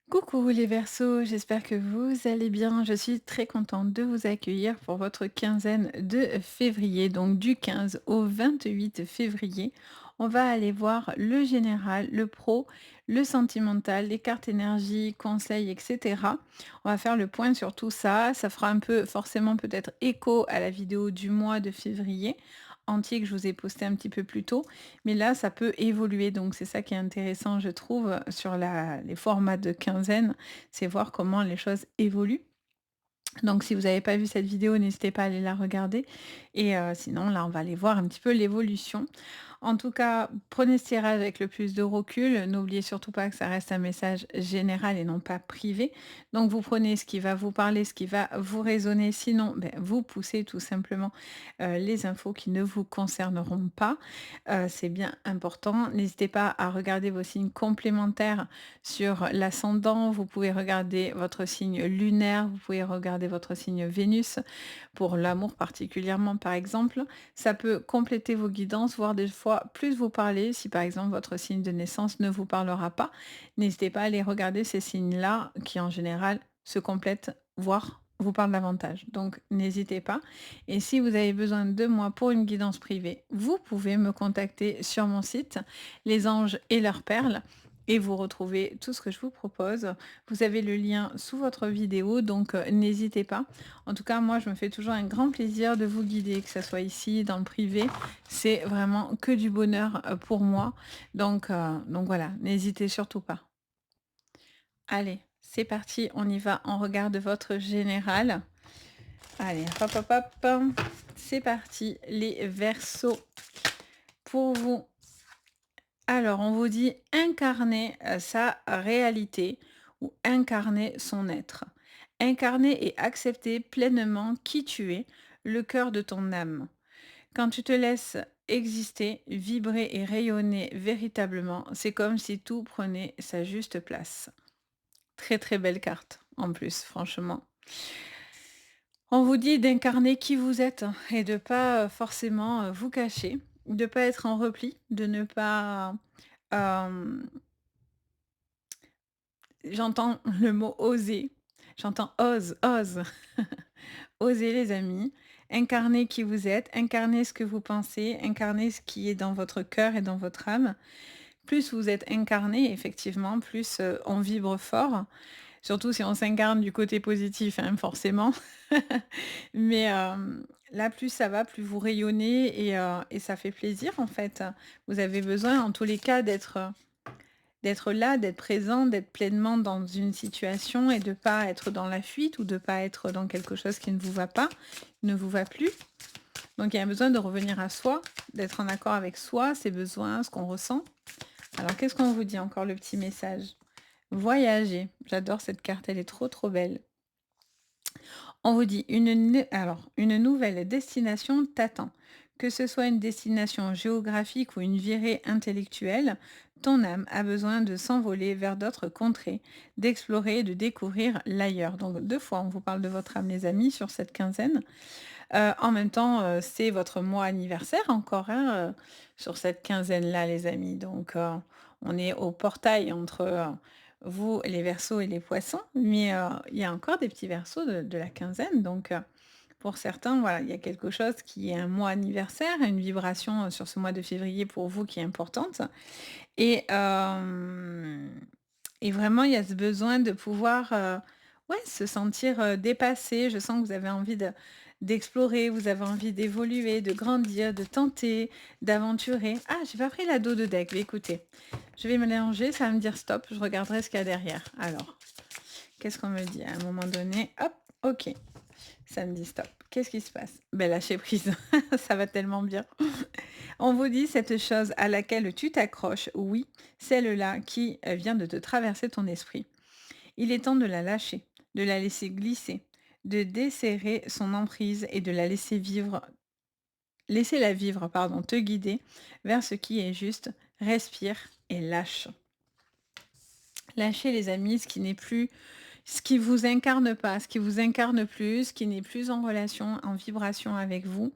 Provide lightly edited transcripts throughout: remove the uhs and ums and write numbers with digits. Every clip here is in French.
Coucou les Verseaux, j'espère que vous allez bien. Je suis très contente de vous accueillir pour votre quinzaine de février, donc du 15 au 28 février. On va aller voir le général, le pro, le sentimental, les cartes énergie, conseils, etc. On va faire le point sur tout ça. Ça fera un peu forcément peut-être écho à la vidéo du mois de février entier que je vous ai posté un petit peu plus tôt. Mais là, ça peut évoluer, donc c'est ça qui est intéressant, je trouve, sur les formats de quinzaine, c'est voir comment les choses évoluent. Donc si vous n'avez pas vu cette vidéo, n'hésitez pas à aller la regarder. Et sinon, là, on va aller voir un petit peu l'évolution. En tout cas, prenez ce tirage avec le plus de recul. N'oubliez surtout pas que ça reste un message général et non pas privé. Donc vous prenez ce qui va vous parler, ce qui va vous résonner. Sinon, ben, vous poussez tout simplement les infos qui ne vous concerneront pas. C'est bien important. N'hésitez pas à regarder vos signes complémentaires sur l'ascendant. Vous pouvez regarder votre signe lunaire, vous pouvez regarder votre signe Vénus pour l'amour particulièrement par exemple. Ça peut compléter vos guidances, voire des fois plus vous parler si par exemple votre signe de naissance ne vous parlera pas. N'hésitez pas à aller regarder ces signes-là qui en général se complètent, voire vous parlent davantage. Donc n'hésitez pas. Et si vous avez besoin de moi pour une guidance privée, vous pouvez me contacter sur mon site Les Anges et leurs perles et vous retrouvez tout ce que je vous propose. Vous avez le lien sous votre vidéo, donc n'hésitez pas. En tout cas, moi, je me fais toujours un grand plaisir de vous guider, que ce soit ici, dans le privé. C'est vraiment que du bonheur pour moi. Donc voilà, n'hésitez surtout pas. Allez, c'est parti, on y va. On regarde votre général. Allez, hop, hop, hop. C'est parti, les Verseaux. Pour vous, alors, on vous dit incarner sa réalité ou incarner son être. Incarner et accepter pleinement qui tu es, le cœur de ton âme. Quand tu te laisses exister, vibrer et rayonner véritablement, c'est comme si tout prenait sa juste place. Très très belle carte en plus, franchement. On vous dit d'incarner qui vous êtes et de pas forcément vous cacher, de pas être en repli, de ne pas euh, j'entends le mot oser. J'entends ose, ose. Osez les amis, incarnez qui vous êtes, incarnez ce que vous pensez, incarnez ce qui est dans votre cœur et dans votre âme. Plus vous êtes incarné, effectivement, plus on vibre fort. Surtout si on s'incarne du côté positif, hein, forcément. Mais là, plus ça va, plus vous rayonnez et ça fait plaisir en fait. Vous avez besoin en tous les cas d'être là, d'être présent, d'être pleinement dans une situation et de pas être dans la fuite ou de pas être dans quelque chose qui ne vous va pas, ne vous va plus. Donc il y a besoin de revenir à soi, d'être en accord avec soi, ses besoins, ce qu'on ressent. Alors qu'est-ce qu'on vous dit encore le petit message? Voyager. J'adore cette carte, elle est trop trop belle. On vous dit une nouvelle destination t'attend. Que ce soit une destination géographique ou une virée intellectuelle, ton âme a besoin de s'envoler vers d'autres contrées, d'explorer, de découvrir l'ailleurs. Donc deux fois, on vous parle de votre âme, les amis, sur cette quinzaine. En même temps, c'est votre mois anniversaire encore, hein, sur cette quinzaine-là, les amis. Donc, on est au portail entre, vous, les Verseaux et les Poissons, mais, il y a encore des petits Verseaux de la quinzaine. Donc, pour certains, voilà, il y a quelque chose qui est un mois anniversaire, une vibration, sur ce mois de février pour vous qui est importante et et vraiment, il y a ce besoin de pouvoir, ouais, se sentir, dépassé. Je sens que vous avez envie d'explorer, vous avez envie d'évoluer, de grandir, de tenter, d'aventurer. Ah, j'ai pas pris la dos de deck, mais écoutez, je vais mélanger, ça va me dire stop, je regarderai ce qu'il y a derrière. Alors, qu'est-ce qu'on me dit? À un moment donné, hop, OK, ça me dit stop. Qu'est-ce qui se passe? Ben lâcher prise, ça va tellement bien. On vous dit cette chose à laquelle tu t'accroches, oui, celle-là qui vient de te traverser ton esprit. Il est temps de la lâcher, de la laisser glisser, de desserrer son emprise et de la laisser vivre, laisser-la vivre, pardon, te guider vers ce qui est juste. Respire et lâche. Lâcher les amis, ce qui vous incarne pas, ce qui vous incarne plus, qui n'est plus en relation, en vibration avec vous.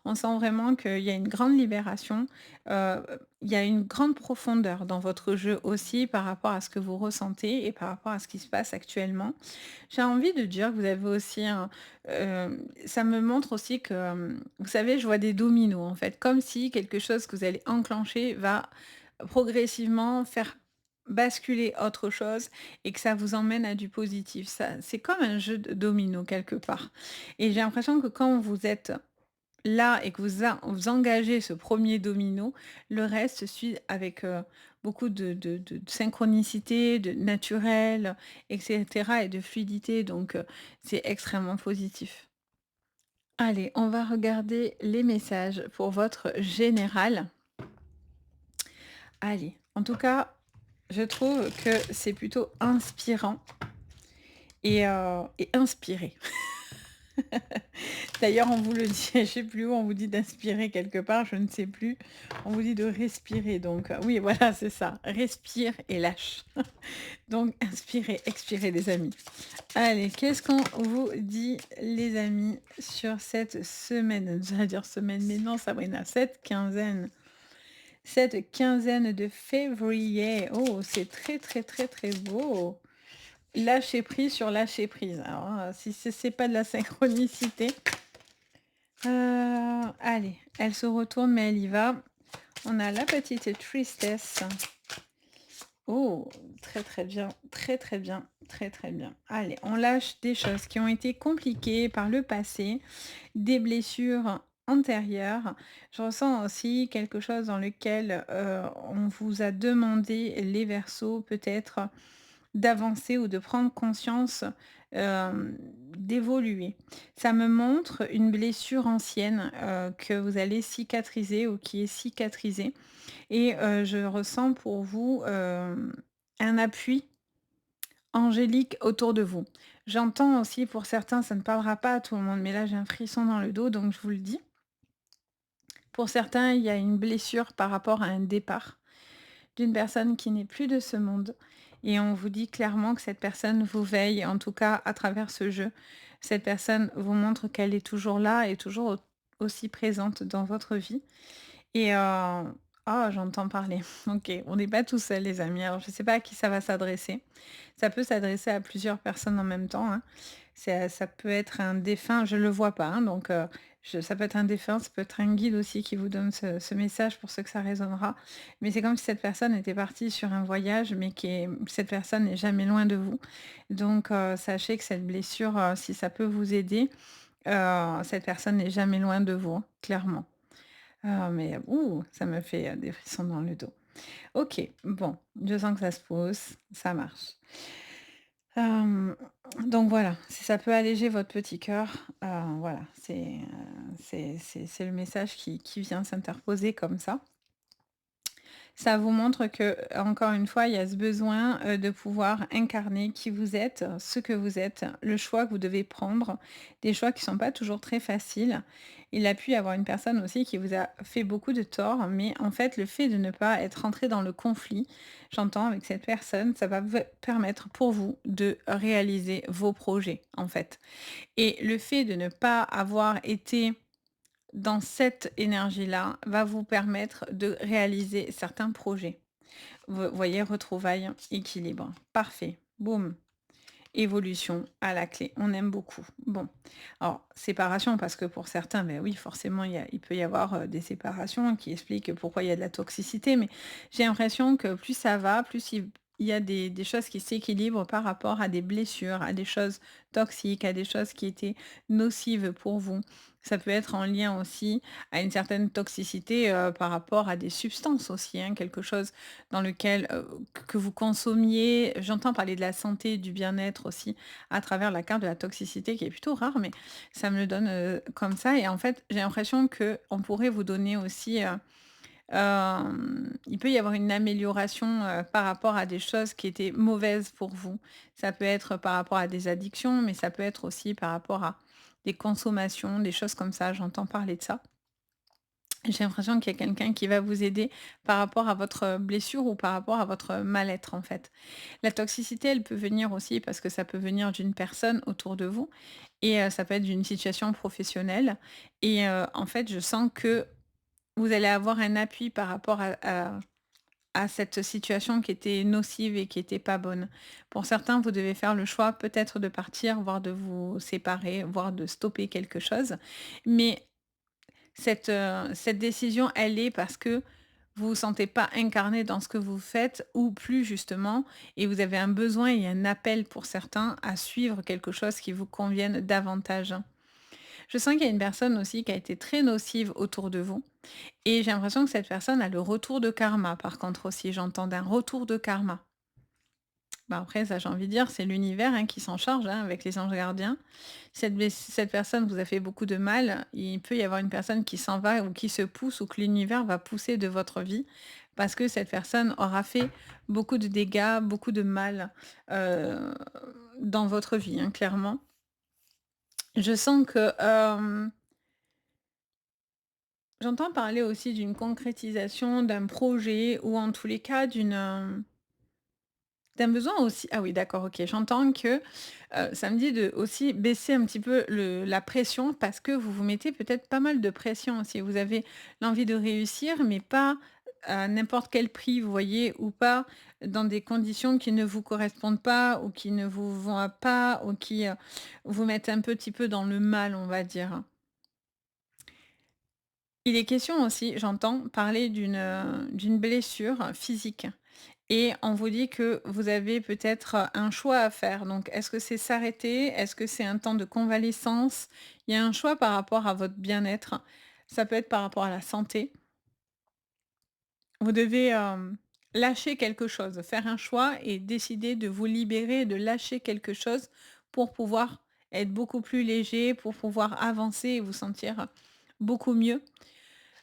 On sent vraiment qu'il y a une grande libération, heu, il y a une grande profondeur dans votre jeu aussi par rapport à ce que vous ressentez et par rapport à ce qui se passe actuellement. J'ai envie de dire que vous avez aussi ça me montre aussi que, vous savez, je vois des dominos en fait, comme si quelque chose que vous allez enclencher va progressivement faire basculer autre chose et que ça vous emmène à du positif. Ça, c'est comme un jeu de dominos quelque part et j'ai l'impression que quand vous êtes là et que vous engagez ce premier domino, le reste suit avec, beaucoup de synchronicité, de naturel et cetera et de fluidité donc c'est extrêmement positif. Allez, on va regarder les messages pour votre général. Allez, en tout cas, je trouve que c'est plutôt inspirant et inspiré. D'ailleurs, on vous le dit, je sais plus où, on vous dit d'inspirer quelque part, je ne sais plus. On vous dit de respirer, donc oui, voilà, c'est ça. Respire et lâche. Donc inspirez, expirez les amis. Allez, qu'est-ce qu'on vous dit les amis sur cette semaine? J'allais dire semaine, mais non Sabrina, cette quinzaine de février. Oh, c'est très, très, très, très beau. Lâcher prise sur lâcher prise. Alors, si c'est pas de la synchronicité. Allez, elle se retourne, mais elle y va. On a la petite tristesse. Oh, très, très bien, très, très bien, très, très bien. Allez, on lâche des choses qui ont été compliquées par le passé, des blessures antérieures. Je ressens aussi quelque chose dans lequel, on vous a demandé, les Verseaux, peut-être d'avancer ou de prendre conscience, d'évoluer. Ça me montre une blessure ancienne, que vous allez cicatriser ou qui est cicatrisée et je ressens pour vous, un appui angélique autour de vous. J'entends aussi pour certains, ça ne parlera pas à tout le monde, mais là j'ai un frisson dans le dos donc je vous le dis. Pour certains, il y a une blessure par rapport à un départ d'une personne qui n'est plus de ce monde et on vous dit clairement que cette personne vous veille, en tout cas à travers ce jeu. Cette personne vous montre qu'elle est toujours là et toujours aussi présente dans votre vie et ah j'entends parler. OK, on n'est pas tout seul les amis. Alors je ne sais pas à qui ça va s'adresser. Ça peut s'adresser à plusieurs personnes en même temps, hein. Ça peut être un défunt, je ne le vois pas, hein, donc ça peut être un défunt, ça peut être un guide aussi qui vous donne ce message pour ceux que ça résonnera. Mais c'est comme si cette personne était partie sur un voyage, mais cette personne n'est jamais loin de vous. Donc sachez que cette blessure, si ça peut vous aider, cette personne n'est jamais loin de vous, hein, clairement. Ah mais ouh, ça me fait, des frissons dans le dos. OK, bon, je sens que ça se pose, ça marche. Hem, donc voilà, si ça peut alléger votre petit cœur, voilà, c'est le message qui vient s'interposer comme ça. Ça vous montre que, encore une fois, il y a ce besoin, de pouvoir incarner qui vous êtes, ce que vous êtes, le choix que vous devez prendre, des choix qui ne sont pas toujours très faciles. Il a pu y avoir une personne aussi qui vous a fait beaucoup de tort, mais en fait, le fait de ne pas être rentré dans le conflit, j'entends avec cette personne, ça va vous permettre pour vous de réaliser vos projets, en fait. Et le fait de ne pas avoir été dans cette énergie-là, va vous permettre de réaliser certains projets. Vous voyez, retrouvailles, équilibre. Parfait. Boum. Évolution à la clé. On aime beaucoup. Bon. Alors, séparation, parce que pour certains, ben oui, forcément, il peut y avoir des séparations qui expliquent pourquoi il y a de la toxicité, mais j'ai l'impression que plus ça va, plus il y a des choses qui s'équilibrent par rapport à des blessures, à des choses toxiques, à des choses qui étaient nocives pour vous. Ça peut être en lien aussi à une certaine toxicité par rapport à des substances aussi, hein, quelque chose dans lequel que vous consommiez. J'entends parler de la santé, du bien-être aussi, à travers la carte de la toxicité qui est plutôt rare, mais ça me le donne comme ça. Et en fait, j'ai l'impression que on pourrait vous donner aussi. Il peut y avoir une amélioration par rapport à des choses qui étaient mauvaises pour vous. Ça peut être par rapport à des addictions, mais ça peut être aussi par rapport à des consommations, des choses comme ça. J'entends parler de ça. J'ai l'impression qu'il y a quelqu'un qui va vous aider par rapport à votre blessure ou par rapport à votre mal-être, en fait. La toxicité, elle peut venir aussi parce que ça peut venir d'une personne autour de vous et ça peut être d'une situation professionnelle et en fait, je sens que vous allez avoir un appui par rapport à cette situation qui était nocive et qui était pas bonne. Pour certains, vous devez faire le choix peut-être de partir, voire de vous séparer, voire de stopper quelque chose. Mais cette décision, elle est parce que vous vous sentez pas incarné dans ce que vous faites ou plus justement et vous avez un besoin et un appel pour certains à suivre quelque chose qui vous convienne davantage. Je sens qu'il y a une personne aussi qui a été très nocive autour de vous et j'ai l'impression que cette personne a le retour de karma par contre aussi, j'entends d'un retour de karma. Bah, après ça, j'ai envie de dire, c'est l'univers, hein, qui s'en charge, hein, avec les anges gardiens. Cette personne vous a fait beaucoup de mal, il peut y avoir une personne qui s'en va ou qui se pousse ou que l'univers va pousser de votre vie parce que cette personne aura fait beaucoup de dégâts, beaucoup de mal, heu, dans votre vie, hein, clairement. Je sens que, j'entends parler aussi d'une concrétisation d'un projet ou en tous les cas d'un besoin aussi ah oui d'accord, OK. J'entends que, ça me dit de aussi baisser un petit peu le la pression parce que vous vous mettez peut-être pas mal de pression aussi. Vous avez l'envie de réussir, mais pas à n'importe quel prix, vous voyez? Ou pas dans des conditions qui ne vous correspondent pas ou qui ne vous vont pas ou qui, vous mettent un petit peu dans le mal, on va dire. Il est question aussi, j'entends parler d'une blessure physique. Et on vous dit que vous avez peut-être, un choix à faire. Donc est-ce que c'est s'arrêter? Est-ce que c'est un temps de convalescence? Il y a un choix par rapport à votre bien-être. Ça peut être par rapport à la santé. Vous devez, lâcher quelque chose, faire un choix et décider de vous libérer, de lâcher quelque chose pour pouvoir être beaucoup plus léger, pour pouvoir avancer et vous sentir beaucoup mieux.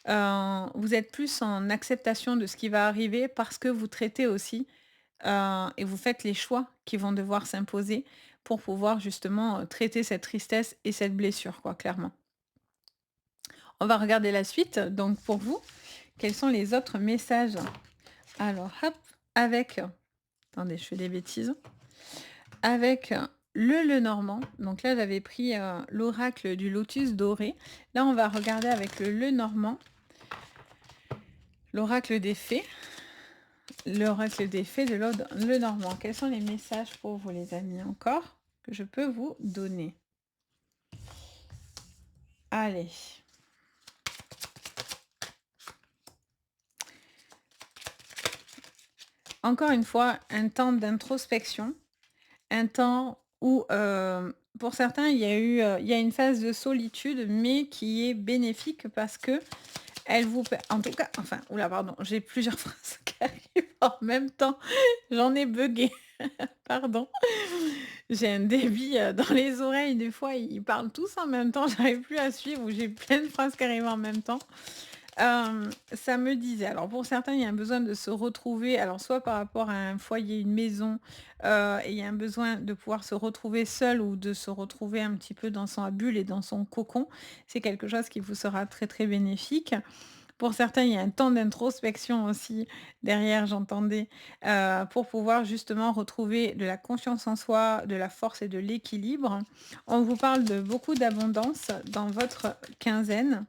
Vous êtes plus en acceptation de ce qui va arriver parce que vous traitez aussi, et vous faites les choix qui vont devoir s'imposer pour pouvoir justement, traiter cette tristesse et cette blessure quoi, clairement. On va regarder la suite, donc pour vous, quels sont les autres messages? Alors hop, avec attendez, je fais des bêtises. Avec le Normand, donc là j'avais pris, l'oracle du lotus doré. Là, on va regarder avec le Normand, l'oracle des fées. L'oracle des fées de le Normand. Quels sont les messages pour vous les amis encore que je peux vous donner? Allez. Encore une fois, un temps d'introspection, un temps où, pour certains, il y a une phase de solitude, mais qui est bénéfique parce que elle vous per en tout cas enfin, ouh là, pardon, j'ai plusieurs phrases qui arrivent en même temps. J'en ai buggé, pardon. J'ai un débit, dans les oreilles, des fois, ils parlent tous en même temps, j'arrive plus à suivre ou j'ai plein de phrases qui arrivent en même temps. Ça me disait alors pour certains, il y a un besoin de se retrouver, alors soit par rapport à un foyer, une maison, et il y a un besoin de pouvoir se retrouver seul ou de se retrouver un petit peu dans sa bulle et dans son cocon. C'est quelque chose qui vous sera très, très bénéfique. Pour certains, il y a un temps d'introspection aussi derrière, j'entendais, pour pouvoir justement retrouver de la confiance en soi, de la force et de l'équilibre. On vous parle de beaucoup d'abondance dans votre quinzaine.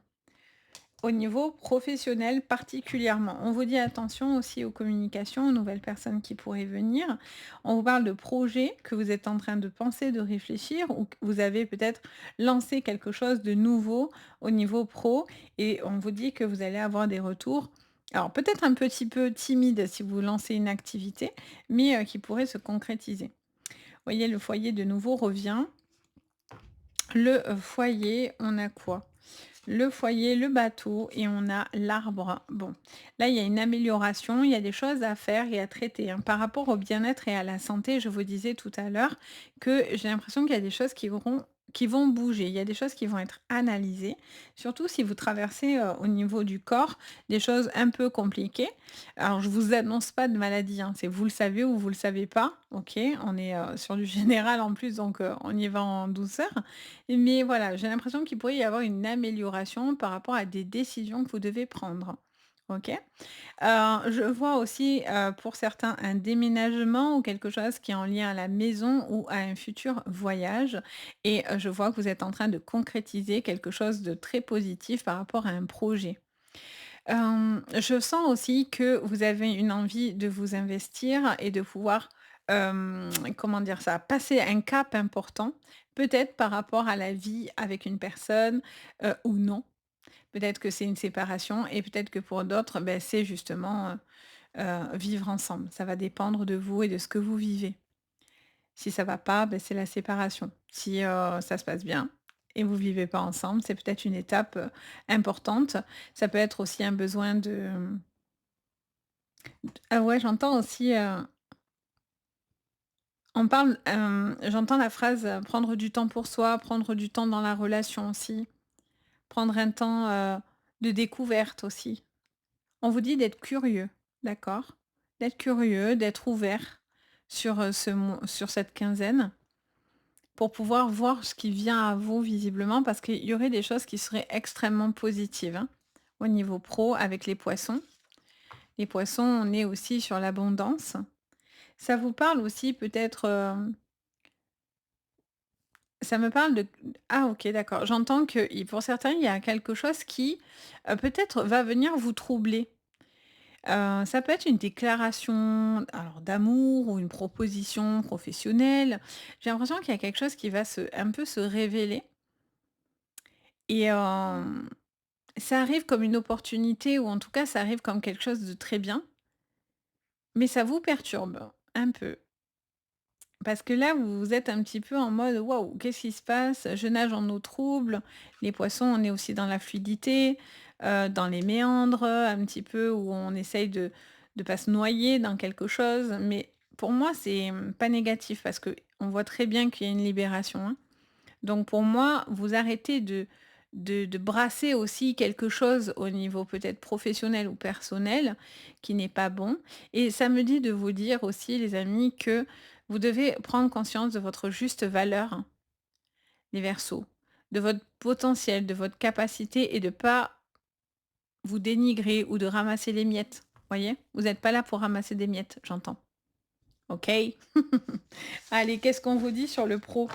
Au niveau professionnel particulièrement, on vous dit attention aussi aux communications, aux nouvelles personnes qui pourraient venir. On vous parle de projets que vous êtes en train de penser, de réfléchir ou que vous avez peut-être lancé quelque chose de nouveau au niveau pro et on vous dit que vous allez avoir des retours. Alors peut-être un petit peu timide si vous lancez une activité, mais qui pourrait se concrétiser. Vous voyez, le foyer de nouveau revient. Le foyer, on a quoi? Le foyer, le bateau et on a l'arbre. Bon, là, il y a une amélioration, il y a des choses à faire et à traiter, hein. Par rapport au bien-être et à la santé, je vous disais tout à l'heure que j'ai l'impression qu'il y a des choses qui auront qui vont bouger. Il y a des choses qui vont être analysées, surtout si vous traversez, au niveau du corps, des choses un peu compliquées. Alors je vous annonce pas de maladie, hein, c'est vous le savez ou vous le savez pas, OK? On est, sur du général en plus, donc on y va en douceur. Mais voilà, j'ai l'impression qu'il pourrait y avoir une amélioration par rapport à des décisions que vous devez prendre. OK? Je vois aussi, pour certains, un déménagement ou quelque chose qui est en lien à la maison ou à un futur voyage et je vois que vous êtes en train de concrétiser quelque chose de très positif par rapport à un projet. Je sens aussi que vous avez une envie de vous investir et de pouvoir, comment dire ça? Passer un cap important, peut-être par rapport à la vie avec une personne, ou non. Peut-être que c'est une séparation et peut-être que pour d'autres, beh, c'est justement, vivre ensemble. Ça va dépendre de vous et de ce que vous vivez. Si ça va pas, beh, c'est la séparation. Si, ça se passe bien et vous vivez pas ensemble, c'est peut-être une étape, importante. Ça peut être aussi un besoin de, ah ouais, j'entends aussi, on parle, j'entends la phrase, prendre du temps pour soi, prendre du temps dans la relation aussi, prendre un temps, de découverte aussi. On vous dit d'être curieux, d'accord? D'être curieux, d'être ouvert sur, sur cette quinzaine, pour pouvoir voir ce qui vient à vous visiblement, parce qu'il y aurait des choses qui seraient extrêmement positives, hein, au niveau pro avec les poissons. Les poissons, on est aussi sur l'abondance. Ça vous parle aussi peut-être, ça me parle de, ah OK, d'accord. J'entends que pour certains, il y a quelque chose qui, peut-être va venir vous troubler. Ça peut être une déclaration, alors d'amour ou une proposition professionnelle. J'ai l'impression qu'il y a quelque chose qui va un peu se révéler et ça arrive comme une opportunité ou en tout cas, ça arrive comme quelque chose de très bien, mais ça vous perturbe un peu. Parce que là, vous êtes un petit peu en mode: «Waouh, qu'est-ce qui se passe? Je nage en eau trouble». Les poissons, on est aussi dans la fluidité, dans les méandres, un petit peu où on essaye de pas se noyer dans quelque chose. Mais pour moi, c'est, pas négatif parce que on voit très bien qu'il y a une libération, hein. Donc pour moi, vous arrêtez de brasser aussi quelque chose au niveau peut-être professionnel ou personnel qui n'est pas bon et ça me dit de vous dire aussi les amis que vous devez prendre conscience de votre juste valeur, hein, les Verseaux, de votre potentiel, de votre capacité et de pas vous dénigrer ou de ramasser les miettes, voyez? Vous n'êtes pas là pour ramasser des miettes, j'entends. OK? Allez, qu'est-ce qu'on vous dit sur le pro?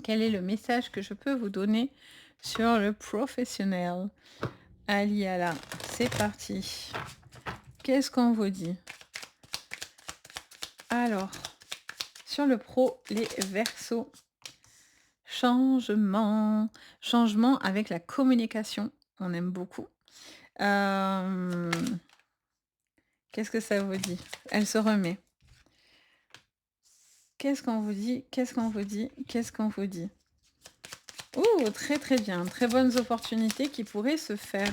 Quel est le message que je peux vous donner sur le professionnel? Ali Allah, c'est parti. Qu'est-ce qu'on vous dit? Alors, sur le pro, les Verseaux, changement, changement avec la communication, on aime beaucoup. Hem, qu'est-ce que ça vous dit? Elle se remet. Qu'est-ce qu'on vous dit? Qu'est-ce qu'on vous dit? Qu'est-ce qu'on vous dit? Oh, très, très bien. Très bonnes opportunités qui pourraient se faire.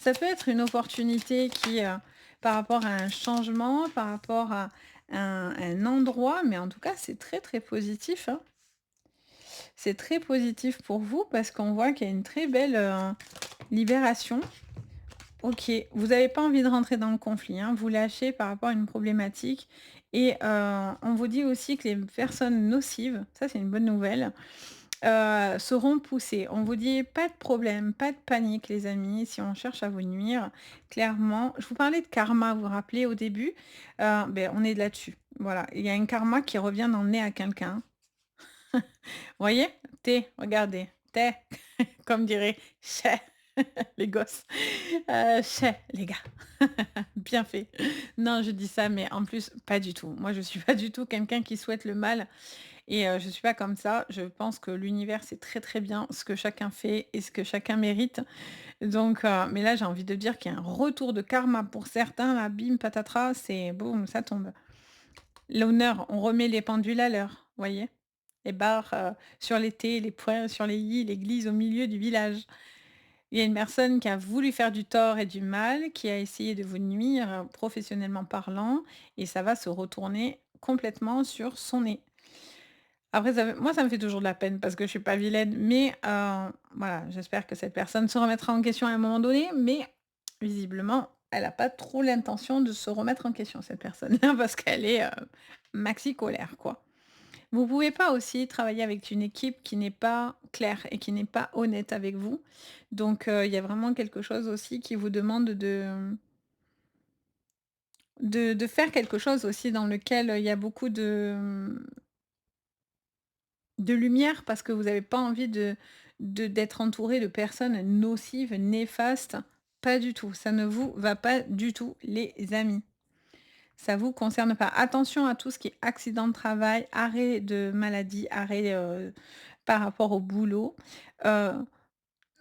Ça peut être une opportunité qui, par rapport à un changement, par rapport à un endroit, mais en tout cas, c'est très, très positif, hein. C'est très positif pour vous parce qu'on voit qu'il y a une très belle, libération. OK, vous n'avez pas envie de rentrer dans le conflit, hein, vous lâchez par rapport à une problématique et on vous dit aussi que les personnes nocives, ça c'est une bonne nouvelle, seront poussés. On vous dit: «Pas de problème, pas de panique les amis, si on cherche à vous nuire, clairement». Je vous parlais de karma, vous vous rappelez au début? On est là-dessus. Voilà, il y a un karma qui revient dans le nez à quelqu'un. Voyez? Té, regardez, té, comme dirait Che les gosses. Che les gars. Bien fait. Non, je dis ça, mais en plus, pas du tout. Moi, je suis pas du tout quelqu'un qui souhaite le mal et je suis pas comme ça. Je pense que l'univers sait très, très bien ce que chacun fait et ce que chacun mérite. Donc mais là, j'ai envie de dire qu'il y a un retour de karma pour certains, là, bim patatras, c'est boum, ça tombe. L'honneur, on remet les pendules à l'heure, voyez? Les barres, sur les T, les points sur les i, l'église au milieu du village. Il y a une personne qui a voulu faire du tort et du mal, qui a essayé de vous nuire, professionnellement parlant et ça va se retourner complètement sur son nez. Après moi, ça me fait toujours de la peine parce que je suis pas vilaine, mais voilà, j'espère que cette personne se remettra en question à un moment donné, mais visiblement, elle a pas trop l'intention de se remettre en question, cette personne-là, parce qu'elle est, maxi colère, quoi. Vous pouvez pas aussi travailler avec une équipe qui n'est pas claire et qui n'est pas honnête avec vous. Donc il y a vraiment quelque chose aussi qui vous demande de faire quelque chose aussi dans lequel, il y a beaucoup de lumière parce que vous avez pas envie d'être entouré de personnes nocives, néfastes. Pas du tout, ça ne vous va pas du tout, les amis. Ça vous concerne pas. Attention à tout ce qui est accident de travail, arrêt de maladie, arrêt, par rapport au boulot. Heu,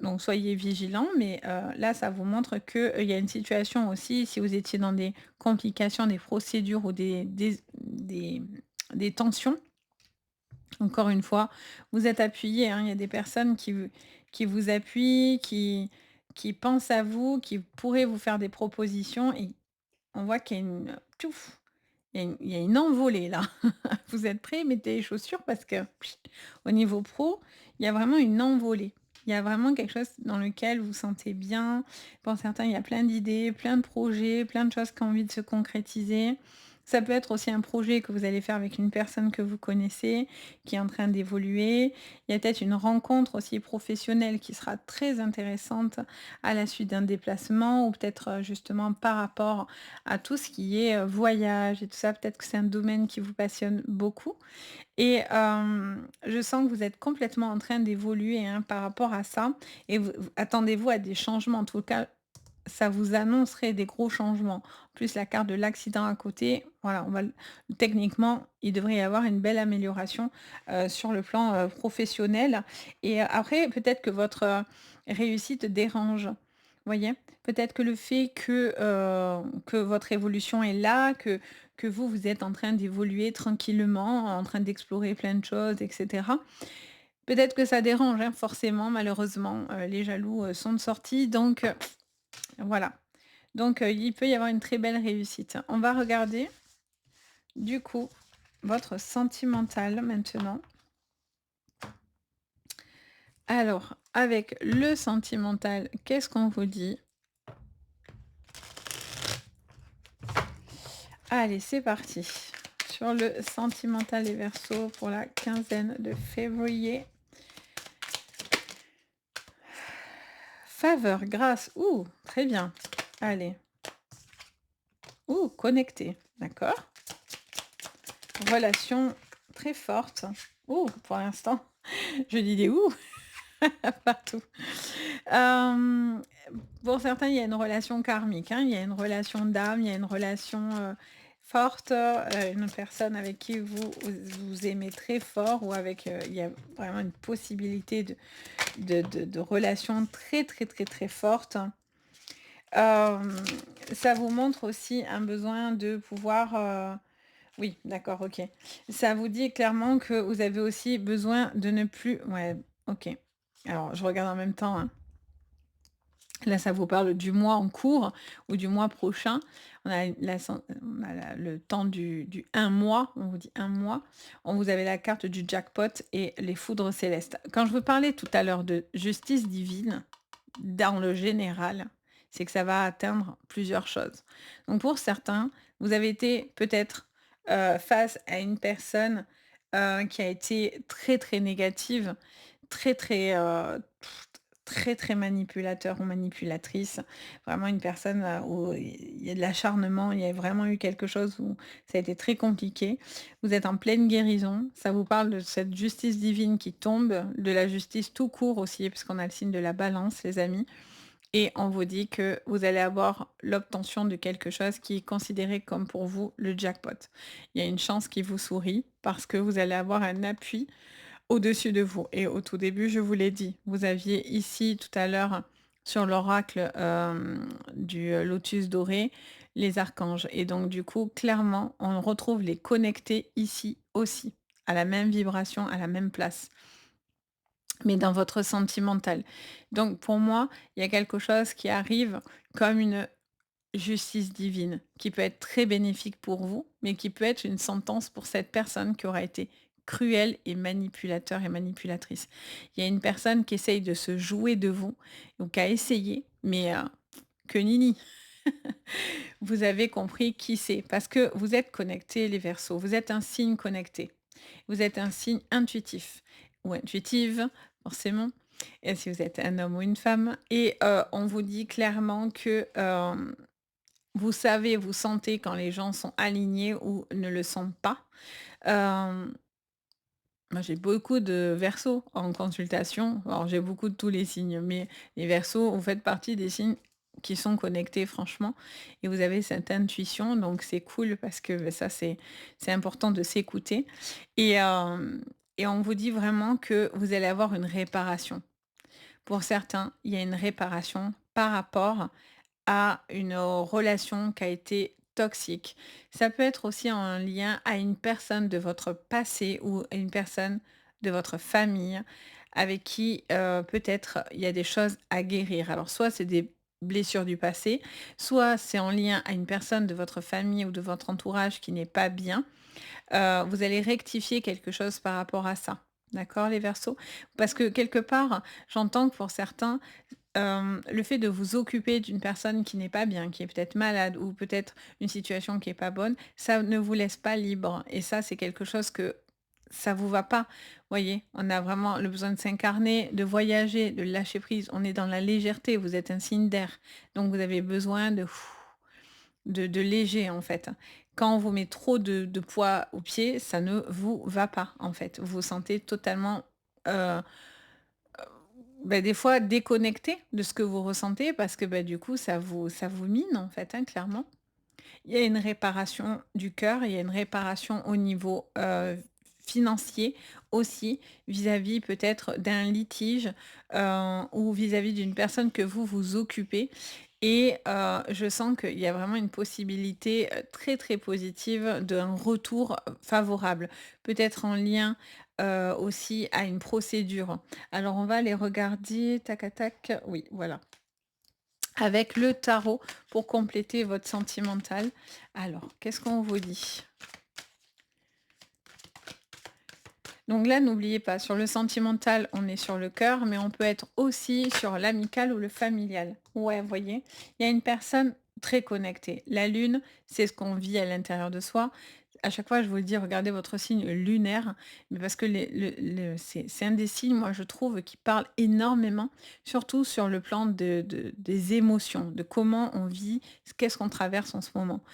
donc soyez vigilants, mais là, ça vous montre que, il y a une situation aussi, si vous étiez dans des complications, des procédures ou des tensions, encore une fois, vous êtes appuyé, hein. Il y a des personnes qui vous appuient, qui pensent à vous, qui pourraient vous faire des propositions et on voit qu'il y a une pouf, il y a une envolée là. Vous êtes prêts? Mettez les chaussures parce que au niveau pro, il y a vraiment une envolée. Il y a vraiment quelque chose dans lequel vous vous sentez bien. Pour certains, il y a plein d'idées, plein de projets, plein de choses qui ont envie de se concrétiser. Ça peut être aussi un projet que vous allez faire avec une personne que vous connaissez, qui est en train d'évoluer. Il y a peut-être une rencontre aussi professionnelle qui sera très intéressante à la suite d'un déplacement ou peut-être, justement par rapport à tout ce qui est, voyage et tout ça. Peut-être que c'est un domaine qui vous passionne beaucoup et je sens que vous êtes complètement en train d'évoluer, hein, par rapport à ça et vous attendez-vous à des changements. En tout cas, ça vous annoncerait des gros changements. En plus, la carte de l'accident à côté, voilà, on va l techniquement, il devrait y avoir une belle amélioration, sur le plan, professionnel et après peut-être que votre, réussite dérange. Vous voyez? Peut-être que le fait que votre évolution est là, que vous, vous êtes en train d'évoluer tranquillement, en train d'explorer plein de choses et cetera. Peut-être que ça dérange, hein, forcément, malheureusement, les jaloux, sont de sortie donc voilà. Donc il peut y avoir une très belle réussite. On va regarder, du coup, votre sentimental maintenant. Alors, avec le sentimental, qu'est-ce qu'on vous dit? Allez, c'est parti. Sur le sentimental les Verseaux pour la quinzaine de février. Faveur, grâce, ouh, très bien. Allez. Ouh, connecté, d'accord. Relation très forte. Ouh, pour l'instant, je dis des ouh partout. Hem, pour certains, il y a une relation karmique, hein, il y a une relation d'âme, il y a une relation, forte, une personne avec qui vous aimez très fort ou avec, il y a vraiment une possibilité de relation très, très, très, très forte. Hem, ça vous montre aussi un besoin de pouvoir, oui, d'accord, OK. Ça vous dit clairement que vous avez aussi besoin de ne plus ouais, OK. Alors je regarde en même temps, hein. Là, ça vous parle du mois en cours ou du mois prochain. On a le temps du un mois, on vous dit un mois. On vous avez la carte du jackpot et les foudres célestes. Quand je vous parlais tout à l'heure de justice divine, dans le général, c'est que ça va atteindre plusieurs choses. Donc pour certains, vous avez été peut-être, face à une personne, qui a été très, très négative, très, très, très, très manipulateur ou manipulatrice. Vraiment une personne, où il y a de l'acharnement, il y a vraiment eu quelque chose où ça a été très compliqué. Vous êtes en pleine guérison, ça vous parle de cette justice divine qui tombe, de la justice tout court aussi, puisqu'on a le signe de la Balance, les amis et on vous dit que vous allez avoir l'obtention de quelque chose qui est considéré comme pour vous le jackpot. Il y a une chance qui vous sourit parce que vous allez avoir un appui au-dessus de vous et au tout début, je vous l'ai dit, vous aviez ici tout à l'heure sur l'oracle, du, lotus doré, les archanges et donc du coup, clairement, on retrouve les connectés ici aussi, à la même vibration, à la même place, mais dans votre sentimental. Donc pour moi, il y a quelque chose qui arrive comme une justice divine, qui peut être très bénéfique pour vous, mais qui peut être une sentence pour cette personne qui aura été cruel et manipulateur et manipulatrice. Il y a une personne qui essaye de se jouer de vous ou qui a essayé, mais que nini. Vous avez compris qui c'est parce que vous êtes connectés les Verseaux, vous êtes un signe connecté. Vous êtes un signe intuitif ou intuitive, forcément, et si vous êtes un homme ou une femme et on vous dit clairement que, vous savez, vous sentez quand les gens sont alignés ou ne le sont pas. Hem, Moi, j'ai beaucoup de Verseaux en consultation. Alors, j'ai beaucoup de tous les signes, mais les Verseaux, vous faites partie des signes qui sont connectés franchement et vous avez cette intuition, donc c'est cool parce que, ça, c'est important de s'écouter et on vous dit vraiment que vous allez avoir une réparation. Pour certains, il y a une réparation par rapport à une, relation qui a été toxique. Ça peut être aussi en lien à une personne de votre passé ou à une personne de votre famille avec qui, peut-être il y a des choses à guérir. Alors soit c'est des blessures du passé, soit c'est en lien à une personne de votre famille ou de votre entourage qui n'est pas bien. Vous allez rectifier quelque chose par rapport à ça. D'accord les Verseaux? Parce que quelque part, j'entends que pour certains, le fait de vous occuper d'une personne qui n'est pas bien, qui est peut-être malade ou peut-être une situation qui est pas bonne, ça ne vous laisse pas libre et ça, c'est quelque chose que ça vous va pas. Voyez? On a vraiment le besoin de s'incarner, de voyager, de lâcher prise. On est dans la légèreté, vous êtes un signe d'air, donc vous avez besoin de léger, en fait. Quand on vous met trop de poids aux pieds, ça ne vous va pas, en fait. Vous vous sentez totalement, heu des fois déconnecté de ce que vous ressentez parce que, du coup, ça vous mine, en fait, hein, clairement. Il y a une réparation du cœur, il y a une réparation au niveau, financier aussi, vis-à-vis peut-être d'un litige, ou vis-à-vis d'une personne que vous vous occupez et je sens qu'il y a vraiment une possibilité, très, très positive d'un retour, favorable. Peut-être en lien, aussi à une procédure. Alors on va les regarder tac à tac. Oui, voilà. Avec le tarot pour compléter votre sentimental. Alors, qu'est-ce qu'on vous dit? Donc là, n'oubliez pas, sur le sentimental, on est sur le cœur, mais on peut être aussi sur l'amical ou le familial. Ouais, vous voyez, il y a une personne très connectée. La lune, c'est ce qu'on vit à l'intérieur de soi. À chaque fois, je vous le dis, regardez votre signe lunaire, mais parce que c'est un des signes, moi, je trouve, qui parle énormément, surtout sur le plan des émotions, de comment on vit, qu'est-ce qu'on traverse en ce moment.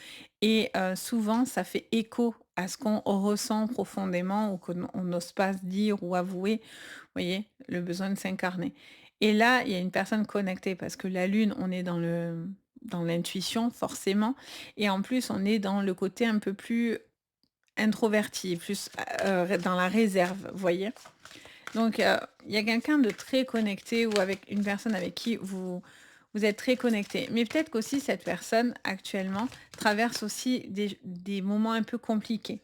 Et souvent, ça fait écho à ce qu'on ressent profondément ou qu'on n'ose pas se dire ou avouer, vous voyez? Le besoin de s'incarner. Et là, il y a une personne connectée parce que la lune, on est dans l'intuition forcément et en plus, on est dans le côté un peu plus introverti, plus, dans la réserve, vous voyez? Donc, il y a quelqu'un de très connecté ou avec une personne avec qui vous êtes très connecté. Mais peut-être qu'aussi cette personne, actuellement, traverse aussi des moments un peu compliqués.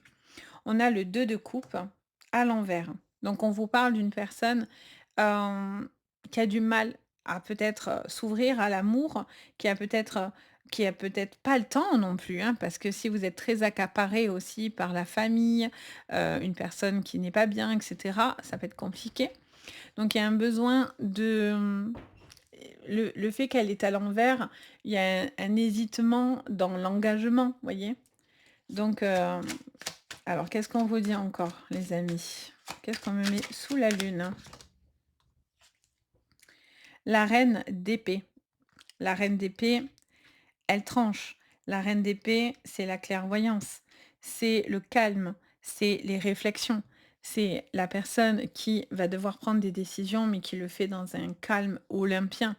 On a le 2 de coupe à l'envers. Donc on vous parle d'une personne, qui a du mal à peut-être, s'ouvrir à l'amour, qui a peut-être pas le temps non plus, hein, parce que si vous êtes très accaparé aussi par la famille, une personne qui n'est pas bien et cetera, ça peut être compliqué. Donc il y a un besoin de, le fait qu'elle est à l'envers, il y a un hésitement dans l'engagement, voyez? Donc alors qu'est-ce qu'on vous dit encore les amis? Qu'est-ce qu'on me met sous la lune? La reine d'épée. La reine d'épée, elle tranche. La reine d'épée, c'est la clairvoyance, c'est le calme, c'est les réflexions. C'est la personne qui va devoir prendre des décisions, mais qui le fait dans un calme olympien,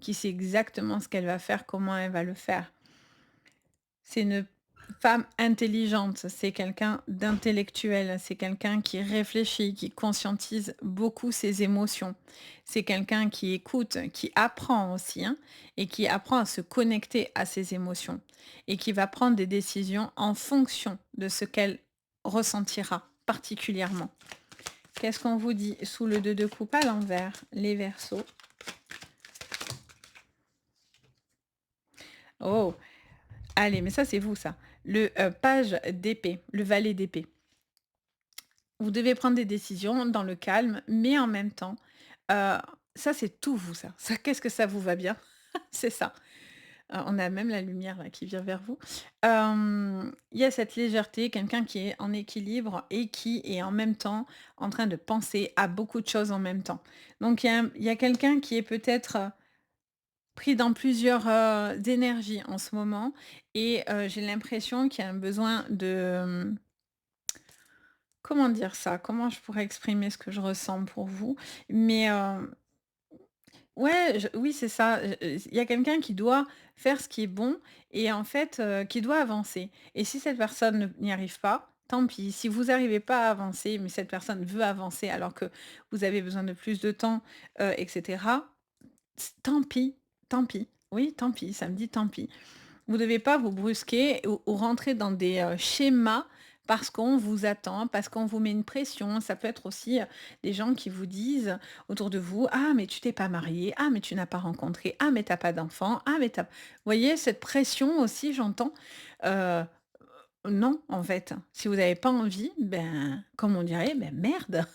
qui sait exactement ce qu'elle va faire, comment elle va le faire. C'est une femme intelligente, c'est quelqu'un d'intellectuel, c'est quelqu'un qui réfléchit, qui conscientise beaucoup ses émotions. C'est quelqu'un qui écoute, qui apprend aussi, hein, et qui apprend à se connecter à ses émotions et qui va prendre des décisions en fonction de ce qu'elle ressentira particulièrement. Qu'est-ce qu'on vous dit sous le 2 de coupe à l'envers, les Verseaux? Oh! Allez, mais ça, c'est vous ça. Le, page d'épée, le valet d'épée. Vous devez prendre des décisions dans le calme, mais en même temps, heu, ça c'est tout vous ça. Ça qu'est-ce que ça vous va bien? C'est ça. On a même la lumière là qui vient vers vous. Il y a cette légèreté, quelqu'un qui est en équilibre et qui est en même temps en train de penser à beaucoup de choses en même temps. Donc il y a quelqu'un qui est peut-être, pris dans plusieurs, énergies en ce moment et j'ai l'impression qu'il y a un besoin de, comment dire ça? Comment je pourrais exprimer ce que je ressens pour vous? Mais, ouais, oui, c'est ça. Il y a quelqu'un qui doit faire ce qui est bon et en fait, qui doit avancer et si cette personne n'y arrive pas, tant pis. Si vous n'arrivez pas à avancer, mais cette personne veut avancer alors que vous avez besoin de plus de temps, et cetera, tant pis, tant pis. Oui, tant pis, ça me dit tant pis. Vous devez pas vous brusquer ou rentrer dans des, schémas parce qu'on vous attend, parce qu'on vous met une pression. Ça peut être aussi, des gens qui vous disent autour de vous: «Ah mais tu t'es pas marié. Ah mais tu n'as pas rencontré. Ah mais tu as pas d'enfant. Ah mais tu Vous voyez cette pression aussi j'entends? Heu, non en fait. Si vous n'avez pas envie, ben, comme on dirait, ben merde!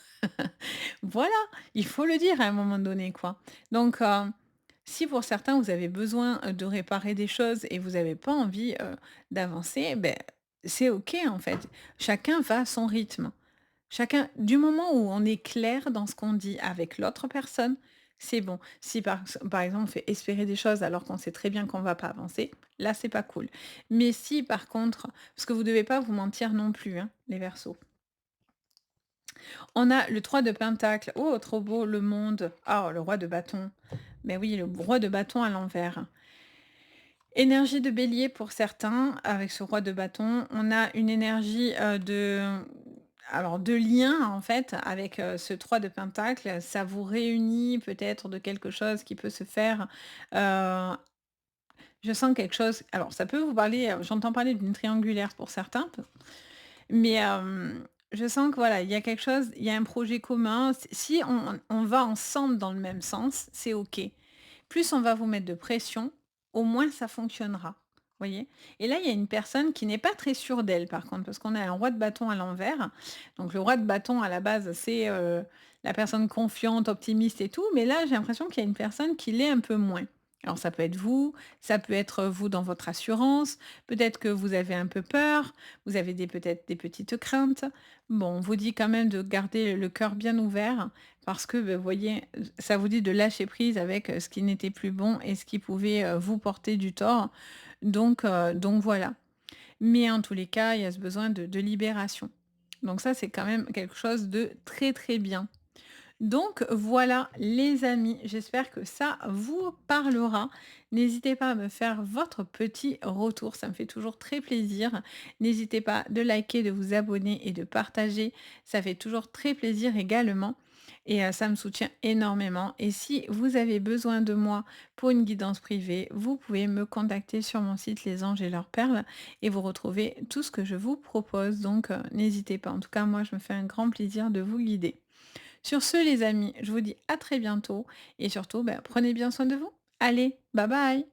Voilà, il faut le dire à un moment donné, quoi. Donc, si pour certains vous avez besoin, de réparer des choses et vous n'avez pas envie, d'avancer, ben, c'est OK en fait. Chacun va à son rythme. Chacun du moment où on est clair dans ce qu'on dit avec l'autre personne, c'est bon. Si par exemple on fait espérer des choses alors qu'on sait très bien qu'on va pas avancer, là c'est pas cool. Mais si par contre parce que vous devez pas vous mentir non plus, hein, les Verseaux. On a le 3 de pentacle. Oh, trop beau, le monde. Ah, le roi de bâton. Mais oui, le roi de bâton à l'envers. Énergie de bélier pour certains, avec ce roi de bâton. On a une énergie de lien, en fait, avec ce 3 de pentacle. Ça vous réunit peut-être de quelque chose qui peut se faire. euh, je sens quelque chose. Alors, ça peut vous parler, j'entends parler d'une triangulaire pour certains, mais je sens que voilà, il y a quelque chose, il y a un projet commun. Si on va ensemble dans le même sens, c'est OK. Plus on va vous mettre de pression, au moins ça fonctionnera. Voyez? Et là, il y a une personne qui n'est pas très sûre d'elle par contre, parce qu'on a un roi de bâton à l'envers. Donc le roi de bâton à la base, c'est, la personne confiante, optimiste et tout, mais là, j'ai l'impression qu'il y a une personne qui l'est un peu moins. Alors ça peut être vous, ça peut être vous dans votre assurance, peut-être que vous avez un peu peur, vous avez peut-être des petites craintes. Bon, on vous dit quand même de garder le cœur bien ouvert parce que, vous voyez, ça vous dit de lâcher prise avec, ce qui n'était plus bon et ce qui pouvait, vous porter du tort. Donc voilà. Mais en tous les cas, il y a ce besoin de libération. Donc ça, c'est quand même quelque chose de très, très bien. Donc voilà les amis, j'espère que ça vous parlera. N'hésitez pas à me faire votre petit retour, ça me fait toujours très plaisir. N'hésitez pas de liker, de vous abonner et de partager, ça fait toujours très plaisir également et ça me soutient énormément. Et si vous avez besoin de moi pour une guidance privée, vous pouvez me contacter sur mon site Les Anges et leurs perles et vous retrouvez tout ce que je vous propose. Donc n'hésitez pas, en tout cas moi je me fais un grand plaisir de vous guider. Sur ce les amis, je vous dis à très bientôt et surtout, bah, prenez bien soin de vous. Allez, bye bye!